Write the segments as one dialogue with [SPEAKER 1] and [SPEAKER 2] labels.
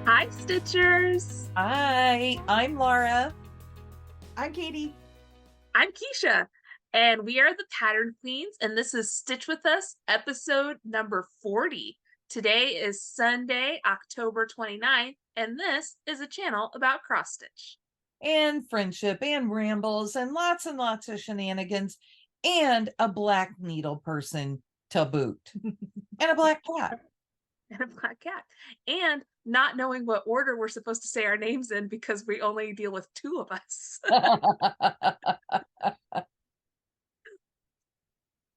[SPEAKER 1] Hi, Stitchers.
[SPEAKER 2] Hi, I'm Laura.
[SPEAKER 3] I'm Katie.
[SPEAKER 1] I'm Keisha, and we are the Pattern Queens, and this is Stitch With Us, episode number 40. Today is Sunday, October 29th, and this is a channel about cross stitch.
[SPEAKER 2] And friendship and rambles and lots of shenanigans and a black needle person to boot and a black cat.
[SPEAKER 1] And a black cat. And not knowing what order we're supposed to say our names in because we only deal with two of us.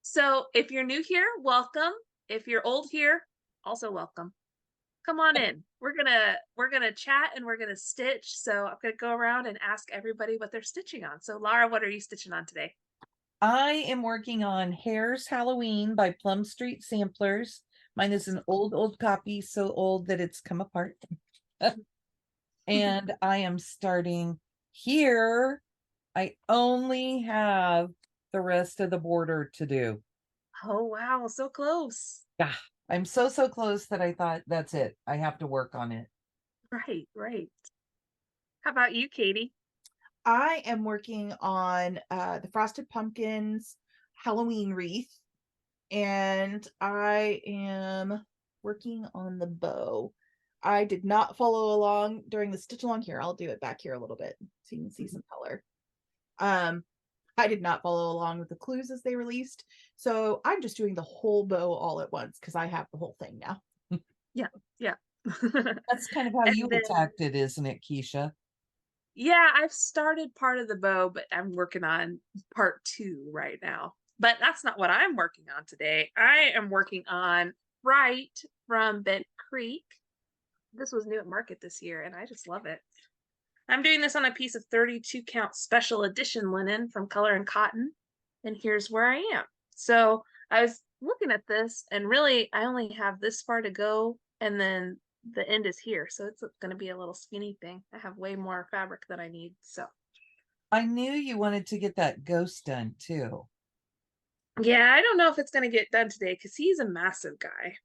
[SPEAKER 1] So if you're new here, welcome. If you're old here, also welcome. Come on in. We're gonna chat and we're gonna stitch. So I'm gonna go around and ask everybody what they're stitching on. So Laura, what are you stitching on today?
[SPEAKER 2] I am working on Hares Halloween by Plum Street Samplers. Mine is an old copy, so old that it's come apart. And I am starting here. I only have the rest of the border to do.
[SPEAKER 1] Oh wow, so close.
[SPEAKER 2] Yeah, I'm so close that I thought that's it. I have to work on it.
[SPEAKER 1] Right, right. How about you, Katie?
[SPEAKER 3] I am working on the Frosted Pumpkins Halloween wreath, and I am working on the bow. I did not follow along during the stitch along here. I'll do it back here a little bit so you can see some color. I did not follow along with the clues as they released, so I'm just doing the whole bow all at once because I have the whole thing now.
[SPEAKER 1] Yeah, yeah.
[SPEAKER 2] That's kind of how you
[SPEAKER 1] And then
[SPEAKER 2] attacked it, isn't it, Keisha?
[SPEAKER 1] yeah, I've started part of the bow, but I'm working on part two right now. But that's not what I'm working on today. I am working on Fright from Bent Creek. This was new at market this year, and I just love it. I'm doing this on a piece of 32 count special edition linen from Color and Cotton, and here's where I am. So I was looking at this, and really, I only have this far to go, and then the end is here. So it's going to be a little skinny thing. I have way more fabric than I need. So
[SPEAKER 2] I knew you wanted to get that ghost done too.
[SPEAKER 1] yeah, I don't know if it's going to get done today because he's a massive guy,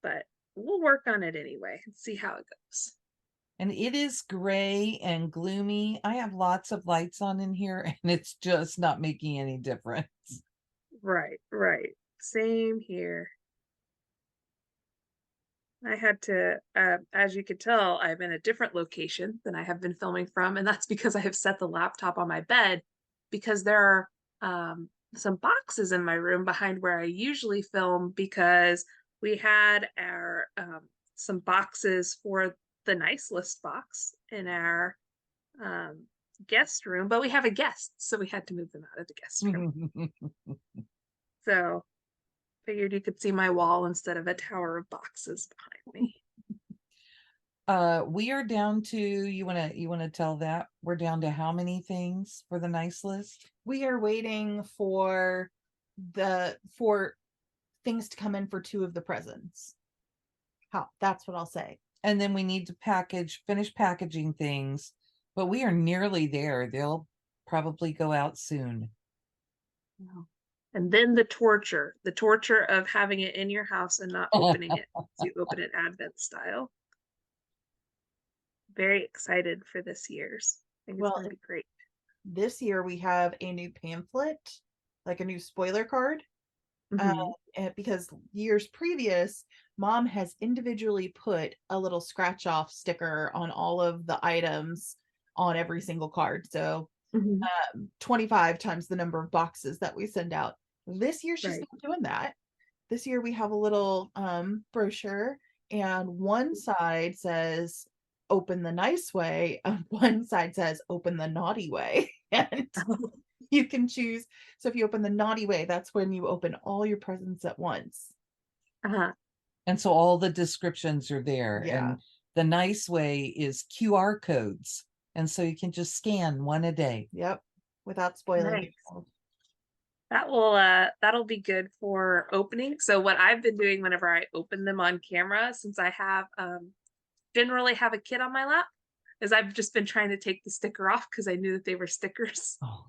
[SPEAKER 1] but we'll work on it anyway and see how it goes.
[SPEAKER 2] And it is gray and gloomy. I have lots of lights on in here, and it's just not making any difference.
[SPEAKER 1] Right, right. Same here. I had to, as you could tell, I'm in a different location than I have been filming from, and that's because I have set the laptop on my bed because there are some boxes in my room behind where I usually film because we had our some boxes for the nice list box in our um, guest room, but we have a guest, so we had to move them out of the guest room. So figured you could see my wall instead of a tower of boxes behind me.
[SPEAKER 2] We are down to, you wanna tell that? We're down to how many things for the nice list?
[SPEAKER 3] We are waiting for things to come in for two of the presents. That's what I'll say.
[SPEAKER 2] And then we need to finish packaging things, but we are nearly there. They'll probably go out soon.
[SPEAKER 1] And then the torture of having it in your house and not opening it. So you open it Advent style. Very excited for this year's. I think it's
[SPEAKER 3] Well,
[SPEAKER 1] going to be great.
[SPEAKER 3] this year we have a new pamphlet, like a new spoiler card.
[SPEAKER 1] Mhm.
[SPEAKER 3] Because years previous, Mom has individually put a little scratch off sticker on all of the items on every single card. So
[SPEAKER 1] Mhm.
[SPEAKER 3] 25 times the number of boxes that we send out. This year, she's
[SPEAKER 1] Right.
[SPEAKER 3] not doing that. This year, we have a little brochure, and one side says open the nice way, and one side says open the naughty way. And you can choose. So if you open the naughty way, that's when you open all your presents at once.
[SPEAKER 1] Uh-huh.
[SPEAKER 2] And so all the descriptions are there.
[SPEAKER 3] Yeah.
[SPEAKER 2] And the nice way is QR codes. And so you can just scan one a day.
[SPEAKER 3] Yep. Without spoiling
[SPEAKER 1] Nice.
[SPEAKER 3] yourself.
[SPEAKER 1] That'll be good for opening. So what I've been doing whenever I open them on camera, since I have generally have a kid on my lap, is I've just been trying to take the sticker off because I knew that they were stickers.
[SPEAKER 2] Oh,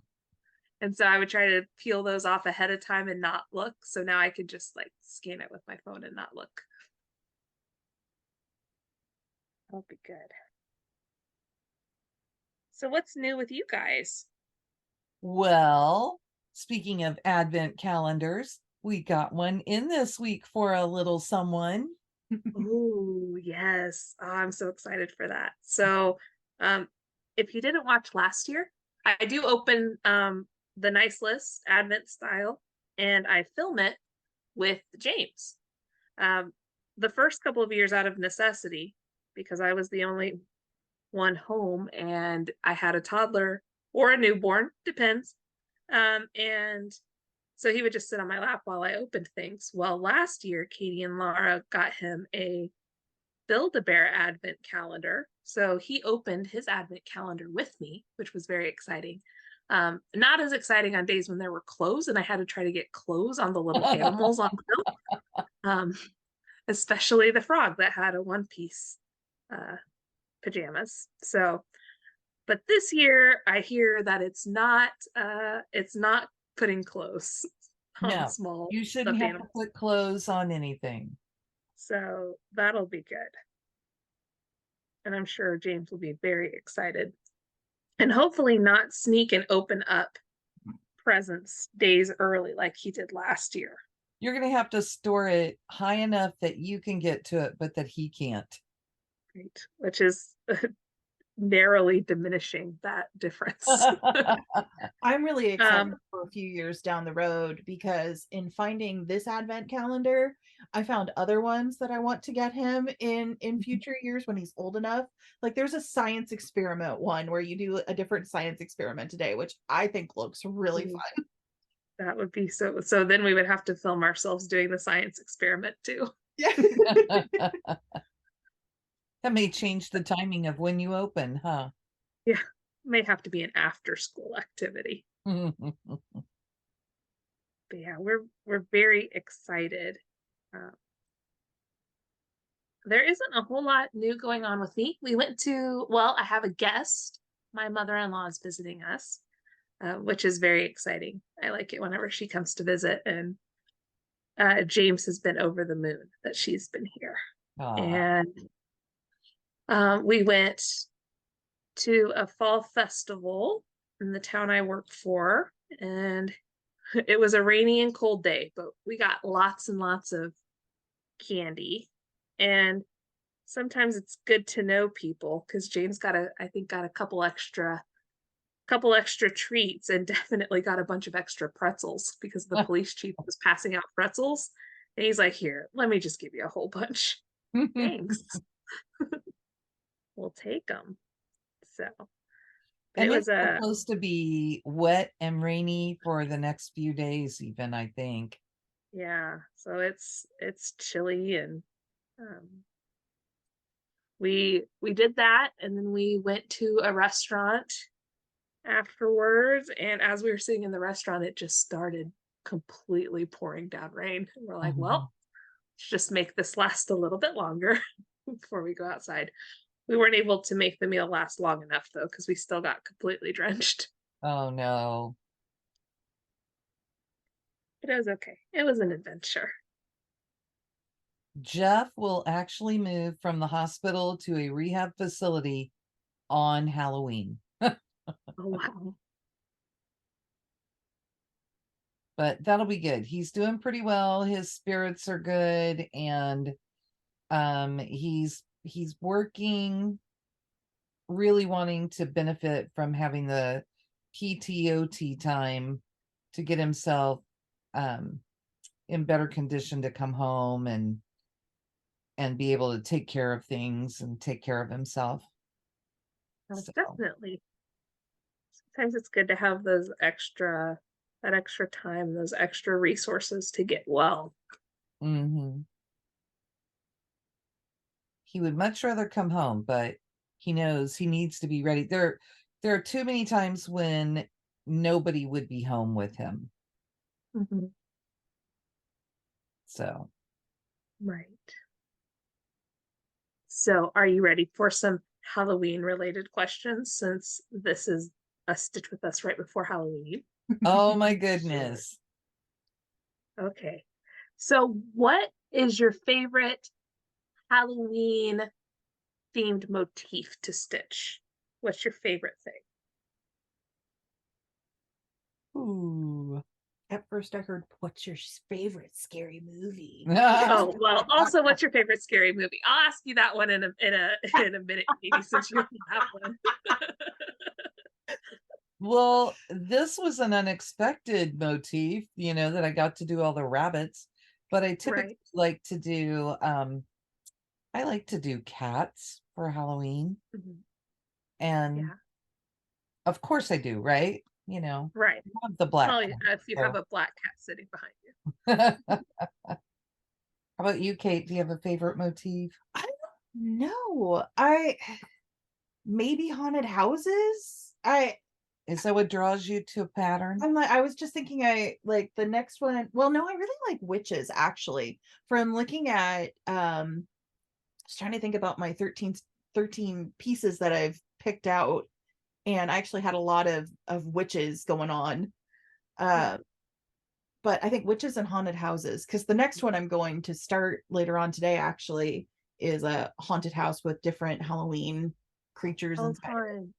[SPEAKER 1] And so I would try to peel those off ahead of time and not look. So now I could just like scan it with my phone and not look. That'll be good. So what's new with you guys?
[SPEAKER 2] Well, speaking of advent calendars, we got one in this week for a little someone.
[SPEAKER 1] Oh, yes. Oh, I'm so excited for that. So, if you didn't watch last year, I do open the nice list advent style and I film it with James. Um, the first couple of years out of necessity, because I was the only one home and I had a toddler or a newborn, depends. And so he would just sit on my lap while I opened things. Well, last year, Katie and Laura got him a Build-A-Bear advent calendar. So he opened his advent calendar with me, which was very exciting. Not as exciting on days when there were clothes and I had to try to get clothes on the little animals on the um, especially the frog that had a one-piece pajamas. So, but this year I hear that it's not putting clothes on
[SPEAKER 2] No,
[SPEAKER 1] small
[SPEAKER 2] you shouldn't
[SPEAKER 1] stuffed
[SPEAKER 2] have to
[SPEAKER 1] animals.
[SPEAKER 2] put clothes on anything.
[SPEAKER 1] So that'll be good. And I'm sure James will be very excited. And hopefully not sneak and open up presents days early like he did last year.
[SPEAKER 2] You're going to have to store it high enough that you can get to it, but that he can't.
[SPEAKER 1] Right. Which is narrowly diminishing that difference.
[SPEAKER 3] I'm really excited for a few years down the road because in finding this advent calendar, I found other ones that I want to get him in future years when he's old enough. Like there's a science experiment one where you do a different science experiment today, which I think looks really fun.
[SPEAKER 1] That would be so. So then we would have to film ourselves doing the science experiment too.
[SPEAKER 3] Yeah.
[SPEAKER 2] That may change the timing of when you open, huh?
[SPEAKER 1] Yeah, may have to be an after school activity. But yeah, we're very excited. There isn't a whole lot new going on with me. We went to, well, I have a guest. My mother-in-law is visiting us, which is very exciting. I like it whenever she comes to visit, and James has been over the moon that she's been here. And we went to a fall festival in the town I work for, and it was a rainy and cold day, but we got lots and lots of candy. And sometimes it's good to know people because James I think got a couple extra treats and definitely got a bunch of extra pretzels because the police chief was passing out pretzels. And he's like, here, let me just give you a whole bunch. Thanks. We'll take them. So
[SPEAKER 2] and
[SPEAKER 1] it
[SPEAKER 2] it's
[SPEAKER 1] was
[SPEAKER 2] supposed to be wet and rainy for the next few days, even, I think.
[SPEAKER 1] Yeah, so it's chilly and we did that and then we went to a restaurant afterwards, and as we were sitting in the restaurant it just started completely pouring down rain. And we're like, well, let's just make this last a little bit longer before we go outside. We weren't able to make the meal last long enough though because we still got completely drenched.
[SPEAKER 2] Oh no.
[SPEAKER 1] It was okay. It was an adventure.
[SPEAKER 2] Jeff will actually move from the hospital to a rehab facility on Halloween.
[SPEAKER 1] Oh wow.
[SPEAKER 2] But that'll be good. He's doing pretty well. His spirits are good, and he's working, really wanting to benefit from having the PTOT time to get himself in better condition to come home and be able to take care of things and take care of himself. So.
[SPEAKER 1] Definitely. Sometimes it's good to have that extra time, those extra resources to get well.
[SPEAKER 2] He would much rather come home, but he knows he needs to be ready. There are too many times when nobody would be home with him. So.
[SPEAKER 1] Right. So are you ready for some Halloween related questions, since this is a Stitch with Us right before Halloween?
[SPEAKER 2] Oh my goodness.
[SPEAKER 1] Okay. So what is your favorite Halloween themed motif to stitch? What's your favorite thing?
[SPEAKER 2] Ooh.
[SPEAKER 3] At first I heard, what's your favorite scary movie?
[SPEAKER 1] Oh, well, also, what's your favorite scary movie? I'll ask you that one in a minute, Katie, since you have one.
[SPEAKER 2] Well, this was an unexpected motif, that I got to do all the rabbits, but I typically
[SPEAKER 1] Right.
[SPEAKER 2] like to do I like to do cats for Halloween.
[SPEAKER 1] Mhm.
[SPEAKER 2] And
[SPEAKER 1] Yeah.
[SPEAKER 2] of course I do, right?
[SPEAKER 1] Right.
[SPEAKER 2] I have the black
[SPEAKER 1] Well,
[SPEAKER 2] cat,
[SPEAKER 1] if you have
[SPEAKER 2] so.
[SPEAKER 1] a black cat sitting behind you.
[SPEAKER 2] How about you, Kate? Do you have a favorite motif?
[SPEAKER 3] I don't know. Maybe haunted houses.
[SPEAKER 2] Is that what draws you to a pattern?
[SPEAKER 3] I was just thinking like the next one. Well, no, I really like witches actually. From looking at I was trying to think about my 13 pieces that I've picked out, and I actually had a lot of witches going on. But I think witches and haunted houses, because the next one I'm going to start later on today actually is a haunted house with different Halloween creatures
[SPEAKER 1] Oh,
[SPEAKER 3] inside.
[SPEAKER 1] fun.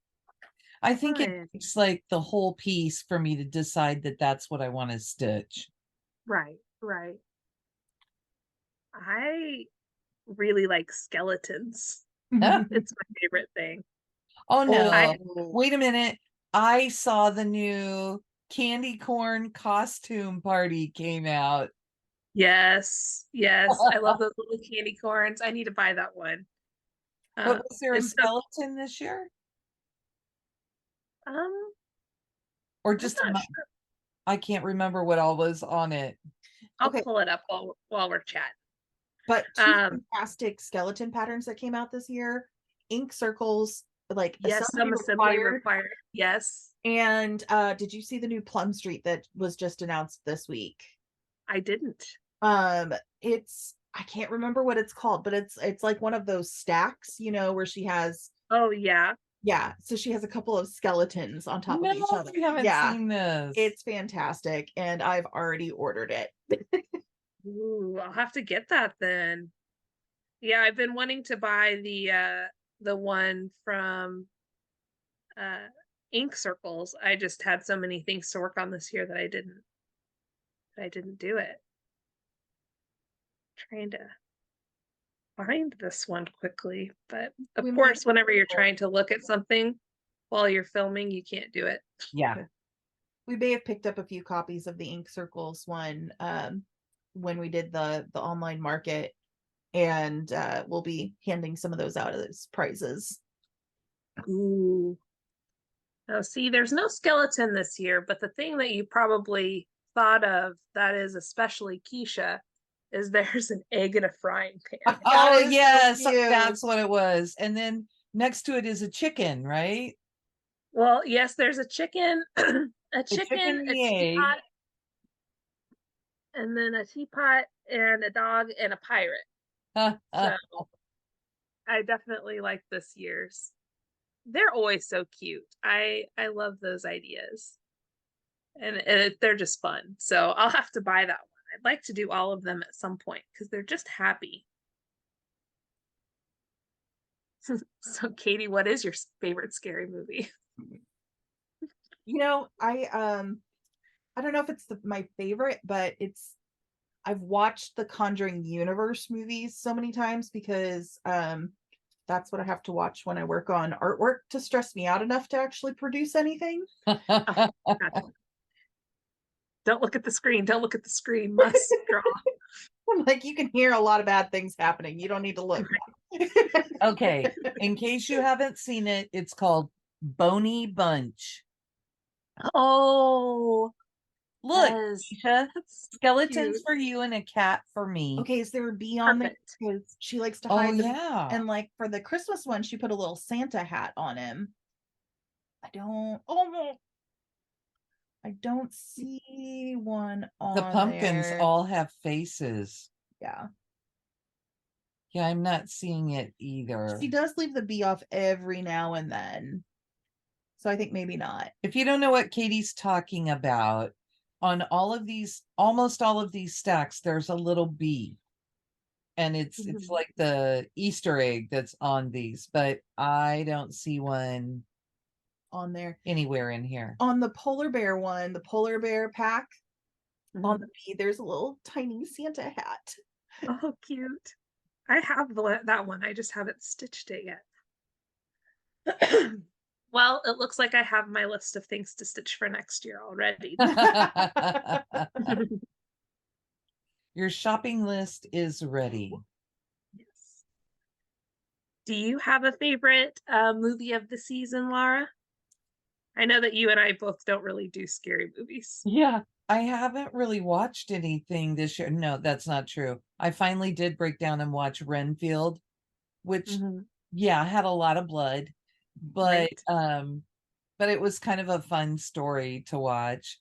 [SPEAKER 2] I think it
[SPEAKER 1] Fun.
[SPEAKER 2] takes like the whole piece for me to decide that that's what I want to stitch.
[SPEAKER 1] Right. Right. I really like skeletons. It's my favorite thing.
[SPEAKER 2] Oh no.
[SPEAKER 3] Oh,
[SPEAKER 2] Wait a minute. I saw the new candy corn costume party came out.
[SPEAKER 1] Yes. Yes. I love those little candy corns. I need to buy that one.
[SPEAKER 2] But was there a
[SPEAKER 1] It's so,
[SPEAKER 2] skeleton this year?
[SPEAKER 1] um,
[SPEAKER 2] Or
[SPEAKER 1] I'm
[SPEAKER 2] just
[SPEAKER 1] not sure.
[SPEAKER 2] I can't remember what all was on it.
[SPEAKER 1] I'll
[SPEAKER 3] okay.
[SPEAKER 1] pull it up while we're chatting.
[SPEAKER 3] But two
[SPEAKER 1] Um,
[SPEAKER 3] fantastic skeleton patterns that came out this year: ink circles, like
[SPEAKER 1] yes,
[SPEAKER 3] assembly
[SPEAKER 1] some assembly
[SPEAKER 3] required.
[SPEAKER 1] required. Yes,
[SPEAKER 3] And did you see the new Plum Street that was just announced this week?
[SPEAKER 1] I didn't.
[SPEAKER 3] It's, I can't remember what it's called, but it's like one of those stacks, where she has,
[SPEAKER 1] Oh yeah.
[SPEAKER 3] yeah, so she has a couple of skeletons on top of each
[SPEAKER 2] No,
[SPEAKER 3] other.
[SPEAKER 2] we haven't
[SPEAKER 3] Yeah,
[SPEAKER 2] seen this.
[SPEAKER 3] it's fantastic, and I've already ordered it.
[SPEAKER 1] Ooh, I'll have to get that then. Yeah, I've been wanting to buy the one from uh Ink Circles. I just had so many things to work on this year that I didn't do it. Trying to find this one quickly, but of
[SPEAKER 3] We might
[SPEAKER 1] course, whenever you're trying to look at something while you're filming, you can't do it.
[SPEAKER 2] Yeah.
[SPEAKER 3] we may have picked up a few copies of the Ink Circles one when we did the online market, and we'll be handing some of those out as prizes.
[SPEAKER 1] Ooh. Oh, see, there's no skeleton this year, but the thing that you probably thought of that is especially Keisha is there's an egg in a frying pan.
[SPEAKER 2] Oh
[SPEAKER 3] is so
[SPEAKER 2] yes,
[SPEAKER 3] cute.
[SPEAKER 2] that's what it was. And then next to it is a chicken, right?
[SPEAKER 1] Well, yes, there's a chicken,
[SPEAKER 2] The chicken,
[SPEAKER 1] a
[SPEAKER 2] the egg.
[SPEAKER 1] teapot, and then a teapot and a dog and a pirate. So I definitely like this year's. They're always so cute. I love those ideas. And they're just fun. So I'll have to buy that one. I'd like to do all of them at some point because they're just happy. So Katie, what is your favorite scary movie?
[SPEAKER 3] I don't know if it's my favorite, but I've watched the Conjuring universe movies so many times because that's what I have to watch when I work on artwork to stress me out enough to actually produce anything.
[SPEAKER 1] Oh, don't look at the screen. Don't look at the screen. Must draw.
[SPEAKER 3] I'm like, you can hear a lot of bad things happening. You don't need to look.
[SPEAKER 2] Okay, in case you haven't seen it, it's called Bony Bunch.
[SPEAKER 1] Oh,
[SPEAKER 2] Look,
[SPEAKER 1] yes.
[SPEAKER 2] Keisha, skeletons
[SPEAKER 1] Cute.
[SPEAKER 2] for you and a cat for me.
[SPEAKER 3] Okay, is there a bee on there?
[SPEAKER 1] Perfect.
[SPEAKER 3] Because she likes to
[SPEAKER 2] Oh
[SPEAKER 3] hide them.
[SPEAKER 2] yeah.
[SPEAKER 3] And like for the Christmas one, she put a little Santa hat on him. Oh, I don't see one on
[SPEAKER 2] The pumpkins
[SPEAKER 3] there.
[SPEAKER 2] all have faces.
[SPEAKER 3] Yeah.
[SPEAKER 2] Yeah, I'm not seeing it either.
[SPEAKER 3] She does leave the bee off every now and then. So I think maybe not.
[SPEAKER 2] If you don't know what Katie's talking about, on all of these, almost all of these stacks, there's a little bee. and it's
[SPEAKER 1] Mhm.
[SPEAKER 2] like the Easter egg that's on these, but I don't see one
[SPEAKER 3] on there.
[SPEAKER 2] anywhere in here.
[SPEAKER 3] On the polar bear one, the polar bear pack, on
[SPEAKER 1] Mhm.
[SPEAKER 3] the B, there's a little tiny Santa hat.
[SPEAKER 1] Oh, cute. I have that one. I just haven't stitched it yet. Well, it looks like I have my list of things to stitch for next year already.
[SPEAKER 2] Your shopping list is ready.
[SPEAKER 1] Yes. Do you have a favorite movie of the season, Laura? I know that you and I both don't really do scary movies.
[SPEAKER 2] Yeah, I haven't really watched anything this year. No, that's not true. I finally did break down and watch Renfield, which
[SPEAKER 1] Mhm.
[SPEAKER 2] yeah, had a lot of blood, but
[SPEAKER 1] Right.
[SPEAKER 2] but it was kind of a fun story to watch.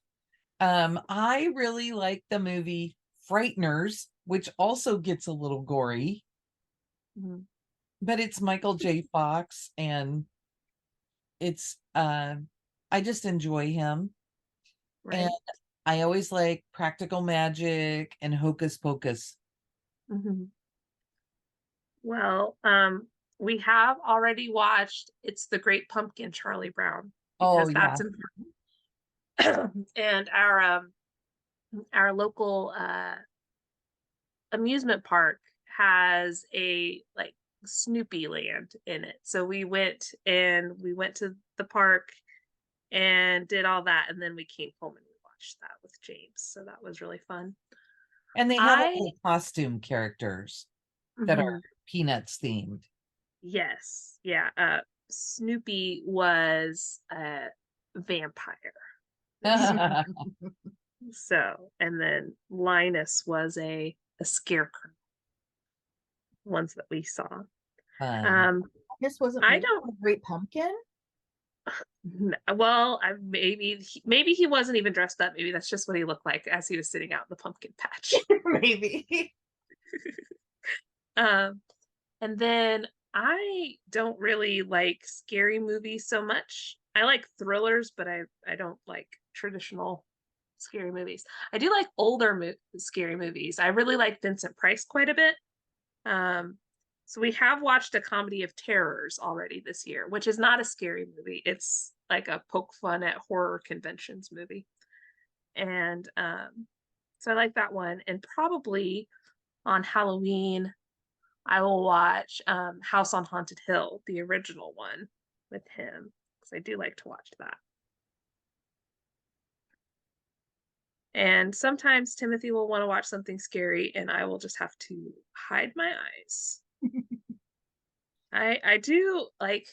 [SPEAKER 2] I really like the movie Frighteners, which also gets a little gory,
[SPEAKER 1] Mhm.
[SPEAKER 2] but it's Michael J. Fox and it's I just enjoy him. And
[SPEAKER 1] Right.
[SPEAKER 2] I always like Practical Magic and Hocus Pocus.
[SPEAKER 1] Mhm. Well, we have already watched It's the Great Pumpkin, Charlie Brown,
[SPEAKER 2] Oh
[SPEAKER 1] because
[SPEAKER 2] yeah.
[SPEAKER 1] that's important. And our local amusement park has a like Snoopy land in it. So we went to the park and did all that, and then we came home and we watched that with James. So that was really fun.
[SPEAKER 2] And they have
[SPEAKER 1] I
[SPEAKER 2] all the costume characters that are
[SPEAKER 1] Mhm.
[SPEAKER 2] Peanuts themed.
[SPEAKER 1] Yes, yeah. Snoopy was a vampire. So, and then Linus was a scarecrow. Ones that we saw.
[SPEAKER 2] Fun.
[SPEAKER 1] Um,
[SPEAKER 3] This wasn't
[SPEAKER 1] I
[SPEAKER 3] maybe
[SPEAKER 1] don't.
[SPEAKER 3] a great pumpkin.
[SPEAKER 1] Well, maybe he wasn't even dressed up. Maybe that's just what he looked like as he was sitting out in the pumpkin patch.
[SPEAKER 3] Maybe.
[SPEAKER 1] Um, and then I don't really like scary movies so much. I like thrillers, but I don't like traditional scary movies. I do like older scary movies. I really like Vincent Price quite a bit. Um, so we have watched A Comedy of Terrors already this year, which is not a scary movie. It's like a poke fun at horror conventions movie. And so I like that one. And probably on Halloween, I will watch House on Haunted Hill, the original one with him, because I do like to watch that. And sometimes Timothy will want to watch something scary, and I will just have to hide my eyes. I do like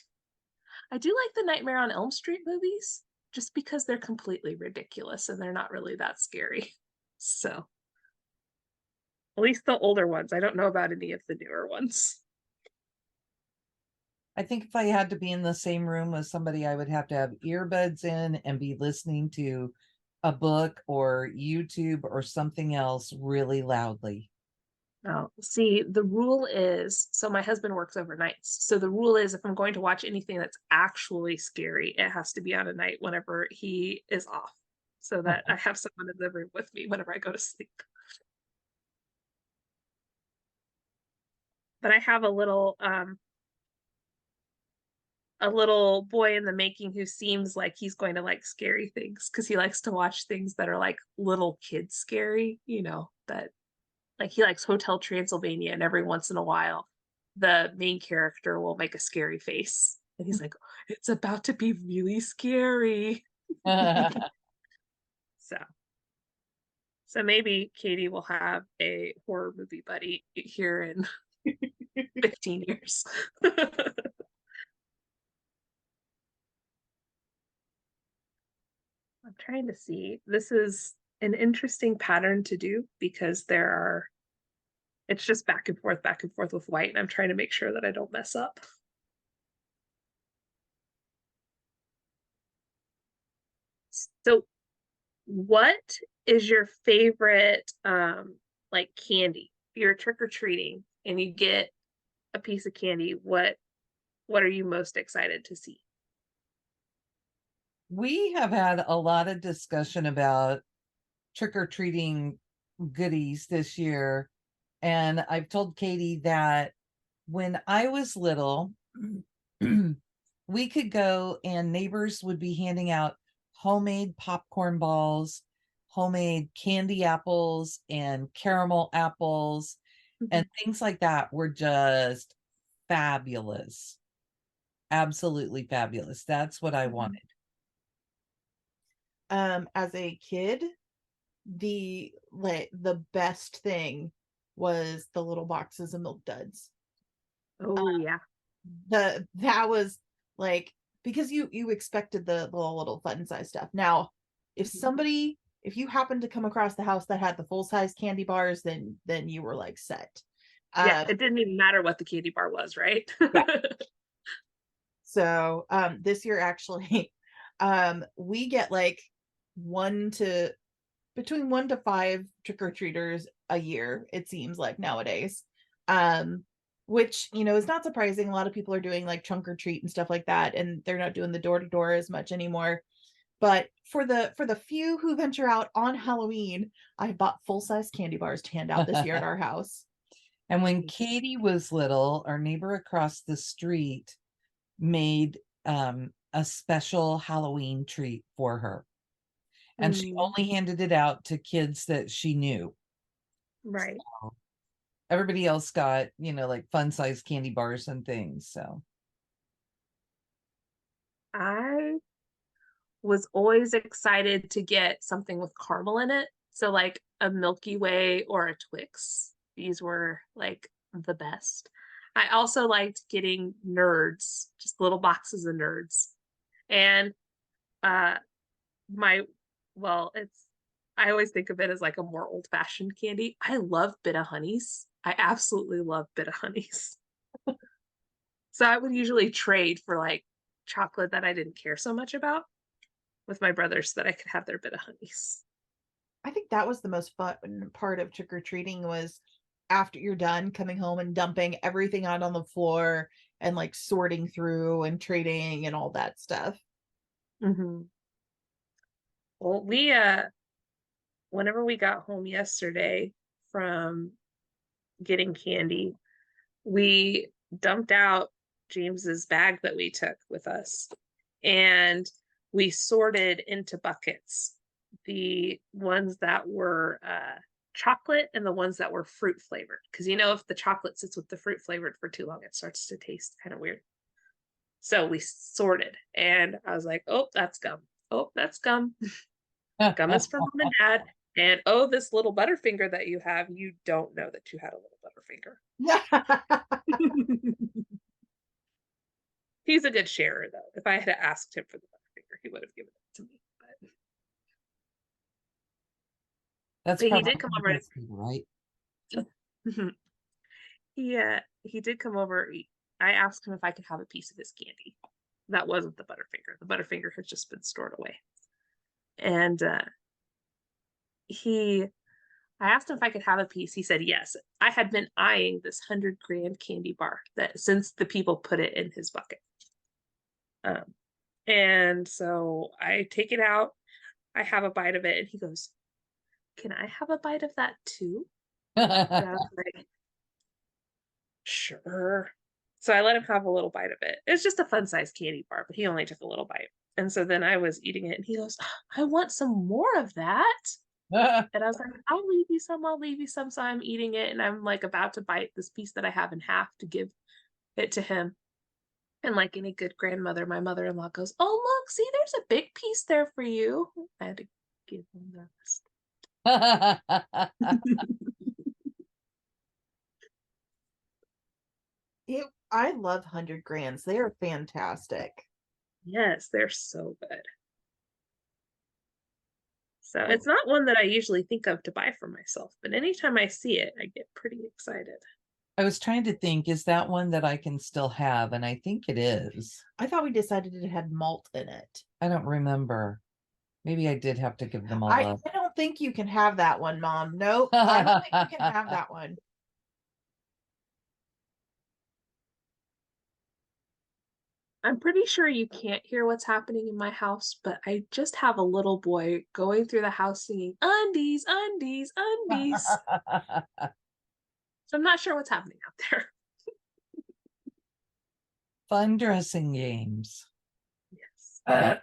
[SPEAKER 1] the Nightmare on Elm Street movies just because they're completely ridiculous and they're not really that scary. So, at least the older ones. I don't know about any of the newer ones.
[SPEAKER 2] I think if I had to be in the same room with somebody, I would have to have earbuds in and be listening to a book or YouTube or something else really loudly.
[SPEAKER 1] Oh, see, the rule is so my husband works overnights. So the rule is if I'm going to watch anything that's actually scary, it has to be on a night whenever he is off so that I have someone in the room with me whenever I go to sleep. But I have a little boy in the making who seems like he's going to like scary things because he likes to watch things that are like little kids scary, that like he likes Hotel Transylvania, and every once in a while the main character will make a scary face. And he's like, it's about to be really scary. So so maybe Katie will have a horror movie buddy here in 15 years. I'm trying to see. This is an interesting pattern to do because it's just back and forth with white, and I'm trying to make sure that I don't mess up. So, what is your favorite like candy? If you're trick or treating and you get a piece of candy, what are you most excited to see?
[SPEAKER 2] We have had a lot of discussion about trick or treating goodies this year. And I've told Katie that when I was little, we could go and neighbors would be handing out homemade popcorn balls, homemade candy apples, and caramel apples, and things like that were just fabulous. Absolutely fabulous. That's what I wanted.
[SPEAKER 3] As a kid, the best thing was the little boxes of Milk Duds.
[SPEAKER 1] Oh yeah.
[SPEAKER 3] That was like, because you expected the little fun size stuff. Now, if you happened to come across the house that had the full size candy bars, then you were like set.
[SPEAKER 1] Yeah, it didn't even matter what the candy bar was, right?
[SPEAKER 3] Yeah. So this year actually, we get like between 1 to 5 trick-or-treaters a year, it seems like nowadays. Which, is not surprising. A lot of people are doing like trunk or treat and stuff like that, and they're not doing the door-to-door as much anymore. But for the few who venture out on Halloween, I bought full-size candy bars to hand out this year at our house.
[SPEAKER 2] And when Katie was little, our neighbor across the street made a special Halloween treat for her. And she only handed it out to kids that she knew.
[SPEAKER 1] Right.
[SPEAKER 2] So everybody else got, like fun size candy bars and things. So
[SPEAKER 1] I was always excited to get something with caramel in it. So like a Milky Way or a Twix. These were like the best. I also liked getting Nerds, just little boxes of Nerds. And uh I always think of it as like a more old-fashioned candy. I love Bit of Honeys. I absolutely love Bit of Honeys. So I would usually trade for like chocolate that I didn't care so much about with my brothers so that I could have their Bit of Honeys.
[SPEAKER 3] I think that was the most fun part of trick-or-treating, was after you're done coming home and dumping everything out on the floor and like sorting through and trading and all that stuff.
[SPEAKER 1] Well, whenever we got home yesterday from getting candy, we dumped out James's bag that we took with us, and we sorted into buckets the ones that were chocolate and the ones that were fruit flavored. Because if the chocolate sits with the fruit flavored for too long, it starts to taste kind of weird. So we sorted, and I was like, "Oh, that's gum. Oh, that's gum. Gum is for mom and dad. And oh, this little Butterfinger that you have, you don't know that you had a little Butterfinger." He's a good sharer, though. If I had asked him for the Butterfinger, he would have given it to me.
[SPEAKER 2] that's
[SPEAKER 1] But he
[SPEAKER 2] probably
[SPEAKER 1] did come over,
[SPEAKER 2] right.
[SPEAKER 1] he did come over. I asked him if I could have a piece of his candy. That wasn't the Butterfinger. The Butterfinger had just been stored away. And I asked him if I could have a piece. He said yes. I had been eyeing this 100 grand candy bar that since the people put it in his bucket. And so I take it out. I have a bite of it, and he goes, "Can I have a bite of that too?" And I was like, "Sure." So I let him have a little bite of it. It's just a fun sized candy bar, but he only took a little bite. And so then I was eating it, and he goes, "I want some more of that." And I was like, I'll leave you some. I'll leave you some. So I'm eating it, and I'm like about to bite this piece that I have in half to give it to him. And like any good grandmother, my mother-in-law goes, "Oh, look, see, there's a big piece there for you." I had to give him the rest.
[SPEAKER 3] I love 100 grands. They are fantastic.
[SPEAKER 1] Yes, they're so good. So it's not one that I usually think of to buy for myself, but anytime I see it, I get pretty excited.
[SPEAKER 2] I was trying to think, is that one that I can still have? And I think it is.
[SPEAKER 3] I thought we decided it had malt in it.
[SPEAKER 2] I don't remember. Maybe I did have to give them all up.
[SPEAKER 3] I don't think you can have that one, Mom. Nope, I don't think you can have that one.
[SPEAKER 1] I'm pretty sure you can't hear what's happening in my house, but I just have a little boy going through the house singing undies, undies, undies. So I'm not sure what's happening out there.
[SPEAKER 2] Fun dressing games.
[SPEAKER 1] Yes.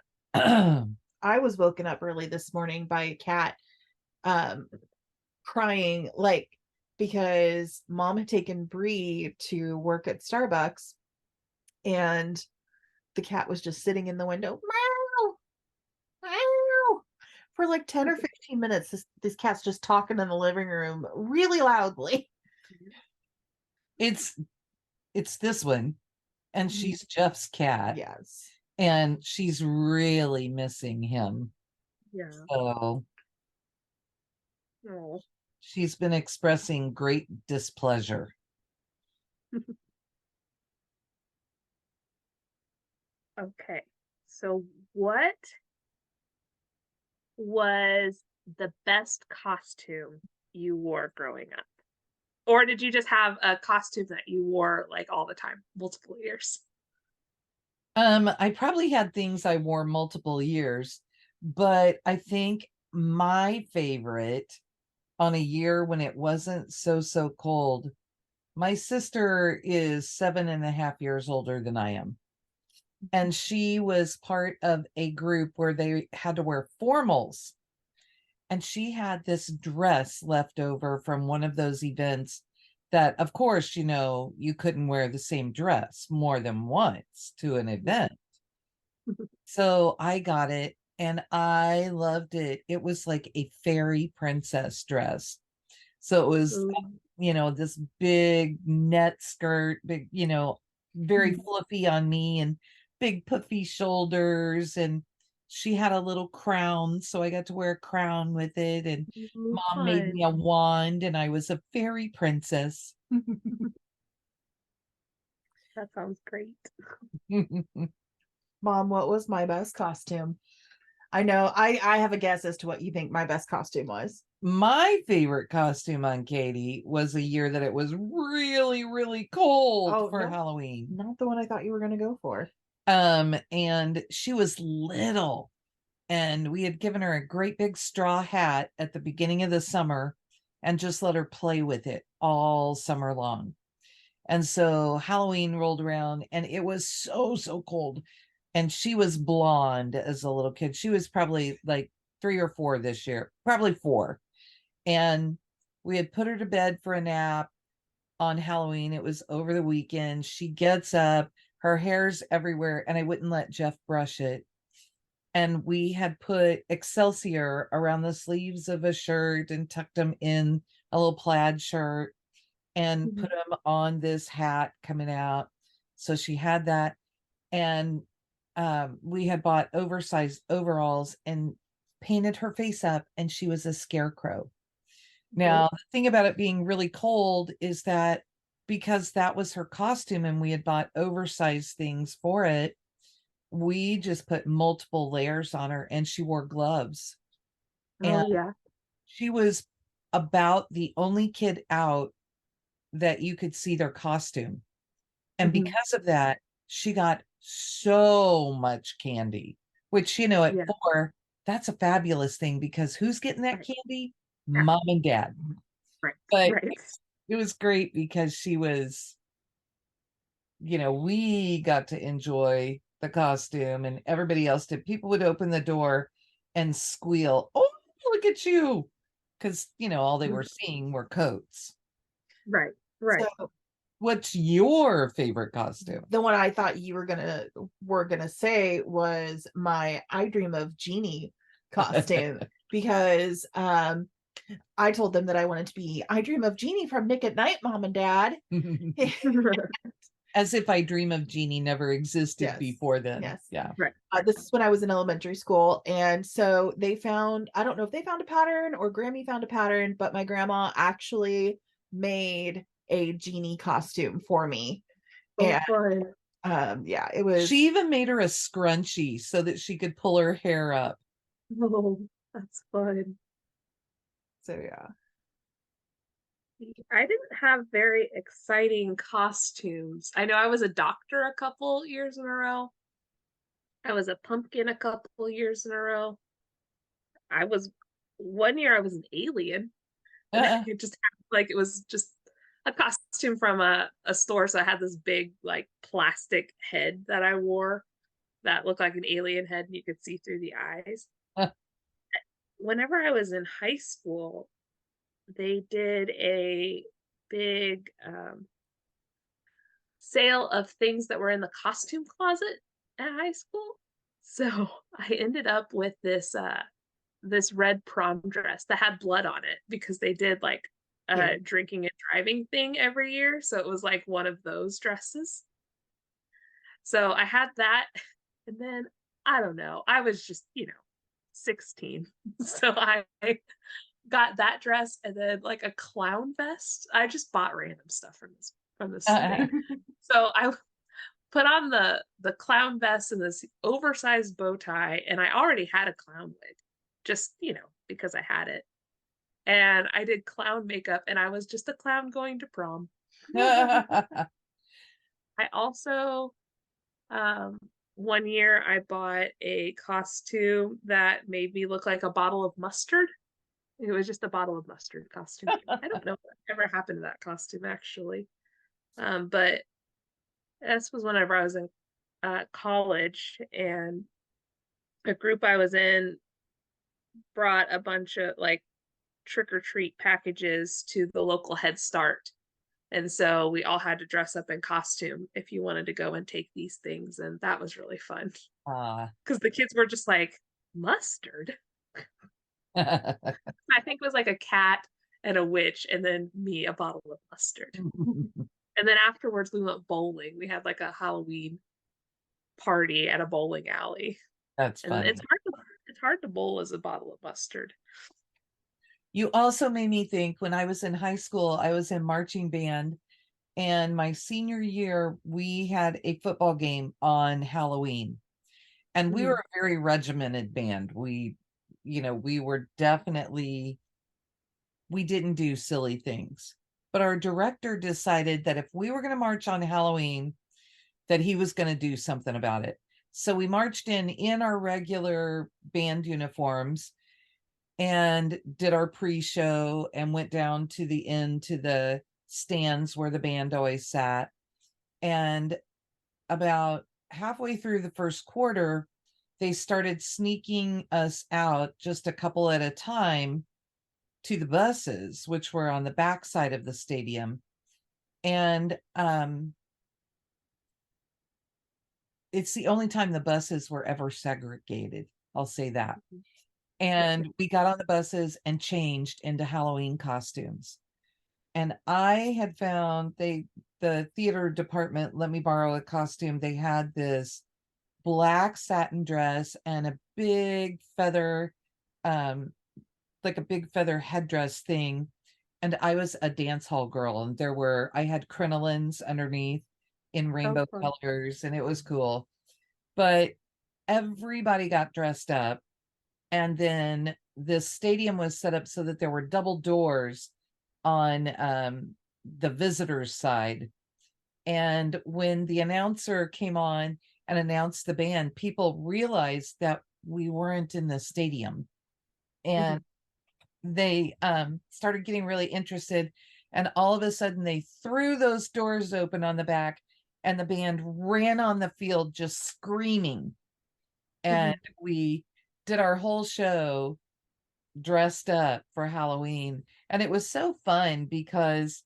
[SPEAKER 3] I was woken up early this morning by a cat crying, like, because mom had taken Bree to work at Starbucks and the cat was just sitting in the window, meow, meow, for like 10 or 15 minutes. This cat's just talking in the living room really loudly.
[SPEAKER 2] It's this one, and she's Jeff's cat.
[SPEAKER 3] Yes.
[SPEAKER 2] And she's really missing him.
[SPEAKER 1] Yeah.
[SPEAKER 2] So
[SPEAKER 1] Oh.
[SPEAKER 2] she's been expressing great displeasure.
[SPEAKER 1] Okay. So what was the best costume you wore growing up? Or did you just have a costume that you wore like all the time, multiple years?
[SPEAKER 2] I probably had things I wore multiple years, but I think my favorite on a year when it wasn't so cold, my sister is 7.5 years older than I am. And she was part of a group where they had to wear formals. And she had this dress left over from one of those events that, of course, you couldn't wear the same dress more than once to an event. So I got it and I loved it. It was like a fairy princess dress. So it was, this big net skirt, big, very fluffy on me and big puffy shoulders. And she had a little crown. So I got to wear a crown with it. And mom made me a wand and I was a fairy princess.
[SPEAKER 1] That sounds great.
[SPEAKER 3] Mom, what was my best costume? I know I have a guess as to what you think my best costume was.
[SPEAKER 2] My favorite costume on Katie was a year that it was really, really cold for Halloween.
[SPEAKER 3] Not the one I thought you were going to go for.
[SPEAKER 2] And she was little, and we had given her a great big straw hat at the beginning of the summer and just let her play with it all summer long. And so Halloween rolled around and it was so cold. And she was blonde as a little kid. She was probably like 3 or 4 this year, probably 4. And we had put her to bed for a nap on Halloween. It was over the weekend. She gets up, her hair's everywhere, and I wouldn't let Jeff brush it. And we had put Excelsior around the sleeves of a shirt and tucked them in a little plaid shirt and put them on this hat coming out. So she had that. And we had bought oversized overalls and painted her face up, and she was a scarecrow. Now, the thing about it being really cold is that because that was her costume and we had bought oversized things for it, we just put multiple layers on her and she wore gloves. And she was about the only kid out that you could see their costume. And because of that, she got so much candy, which, at 4, that's a fabulous thing because who's getting that candy? Mom and dad. But it was great because she was, we got to enjoy the costume and everybody else did. People would open the door and squeal, "Oh, look at you." Because, all they were seeing were coats.
[SPEAKER 1] Right.
[SPEAKER 3] So,
[SPEAKER 2] what's your favorite costume?
[SPEAKER 3] The one I thought you were gonna say was my I Dream of Jeannie costume because I told them that I wanted to be I Dream of Jeannie from Nick at Night, Mom and Dad.
[SPEAKER 2] As if I Dream of Jeannie never existed before then.
[SPEAKER 3] Yes.
[SPEAKER 2] Yeah.
[SPEAKER 1] Right.
[SPEAKER 3] This is when I was in elementary school. And so they found, I don't know if they found a pattern or Grammy found a pattern, but my grandma actually made a Jeannie costume for me. And it was.
[SPEAKER 2] She even made her a scrunchie so that she could pull her hair up.
[SPEAKER 1] Oh, that's fun.
[SPEAKER 3] So yeah.
[SPEAKER 1] I didn't have very exciting costumes. I know I was a doctor a couple years in a row. I was a pumpkin a couple years in a row. One year I was an alien. It just happened, like it was just a costume from a store. So I had this big like plastic head that I wore that looked like an alien head and you could see through the eyes. Whenever I was in high school, they did a big sale of things that were in the costume closet at high school. So I ended up with this red prom dress that had blood on it because they did like a
[SPEAKER 3] Cute.
[SPEAKER 1] drinking and driving thing every year. So it was like one of those dresses. So I had that. And then I don't know, I was just, 16. So I got that dress and then like a clown vest. I just bought random stuff from this thing. So I put on the clown vest and this oversized bow tie, and I already had a clown wig, just because I had it. And I did clown makeup, and I was just a clown going to prom. I also, one year I bought a costume that made me look like a bottle of mustard. It was just a bottle of mustard costume. I don't know what ever happened to that costume actually. But this was whenever I was in college, and a group I was in brought a bunch of like trick or treat packages to the local Head Start. And so we all had to dress up in costume if you wanted to go and take these things. And that was really fun because the kids were just like, mustard. I think it was like a cat and a witch, and then me, a bottle of mustard. And then afterwards, we went bowling. We had like a Halloween party at a bowling alley.
[SPEAKER 2] That's
[SPEAKER 1] And
[SPEAKER 2] funny.
[SPEAKER 1] it's hard to bowl as a bottle of mustard.
[SPEAKER 2] You also made me think when I was in high school, I was in marching band, and my senior year, we had a football game on Halloween. And we were a very regimented band. We were definitely, we didn't do silly things. But our director decided that if we were going to march on Halloween, that he was going to do something about it. So we marched in our regular band uniforms and did our pre-show and went down to the end to the stands where the band always sat. And about halfway through the first quarter, they started sneaking us out just a couple at a time to the buses, which were on the back side of the stadium. And it's the only time the buses were ever segregated. I'll say that. And we got on the buses and changed into Halloween costumes. And I had found the theater department let me borrow a costume. They had this black satin dress and a big feather, like a big feather headdress thing. And I was a dance hall girl, and I had crinolines underneath in rainbow colors, and it was cool. But everybody got dressed up. And then the stadium was set up so that there were double doors on the visitors side. And when the announcer came on and announced the band, people realized that we weren't in the stadium. And they started getting really interested. And all of a sudden, they threw those doors open on the back, and the band ran on the field just screaming. And we did our whole show dressed up for Halloween. And it was so fun because,